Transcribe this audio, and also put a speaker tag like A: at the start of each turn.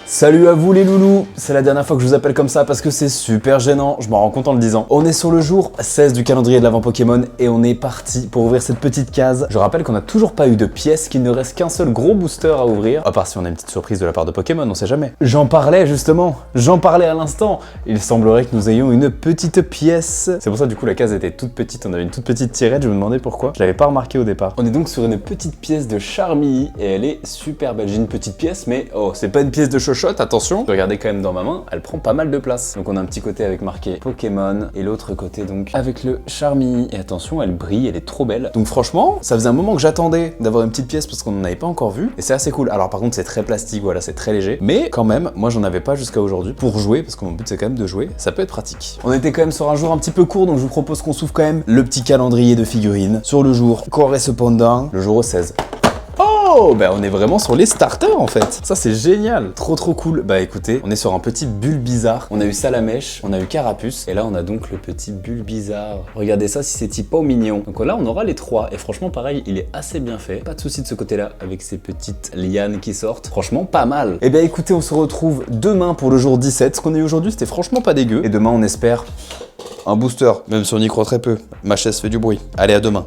A: Salut à vous les loulous, c'est la dernière fois que je vous appelle comme ça parce que c'est super gênant, je m'en rends compte en le disant. On est sur le jour 16 du calendrier de l'Avent Pokémon et on est parti pour ouvrir cette petite case. Je rappelle qu'on n'a toujours pas eu de pièces, qu'il ne reste qu'un seul gros booster à ouvrir, à part si on a une petite surprise de la part de Pokémon, on sait jamais. J'en parlais justement, j'en parlais à l'instant. Il semblerait que nous ayons une petite pièce. C'est pour ça du coup la case était toute petite, on avait une toute petite tirette, je me demandais pourquoi. Je l'avais pas remarqué au départ. On est donc sur une petite pièce de Charmilly et elle est super belle. J'ai une petite pièce mais oh, c'est pas une pièce de chochotte, attention. Regardez quand même dans ma main, elle prend pas mal de place. Donc on a un petit côté avec marqué Pokémon et l'autre côté donc avec le Charmilly. Et attention, elle brille, elle est trop belle. Donc franchement, ça faisait un moment que j'attendais d'avoir une petite pièce parce qu'on n'en avait pas encore vu. Et c'est assez cool. Alors par contre, c'est très plastique, voilà, c'est très léger. Mais quand même, moi j'en avais pas jusqu'à aujourd'hui pour jouer parce que mon but c'est quand même de jouer. Ça peut être pratique. On était quand même sur un jour un petit peu court, donc je vous propose qu'on s'ouvre quand même le petit calendrier de figurines sur le jour correspondant, le jour au 16. Oh, bah on est vraiment sur les starters en fait. Ça c'est génial, trop cool. Bah écoutez, on est sur un petit Bulbizarre. On a eu Salamèche, on a eu Carapuce, et là on a donc le petit Bulbizarre. Regardez ça si c'est typo mignon. Donc là on aura les trois, et franchement pareil, il est assez bien fait. Pas de souci de ce côté-là avec ces petites lianes qui sortent. Franchement pas mal. Et bah écoutez, on se retrouve demain pour le jour 17. Ce qu'on a eu aujourd'hui c'était franchement pas dégueu. Et demain on espère un booster, même si on y croit très peu. Ma chaise fait du bruit. Allez, à demain.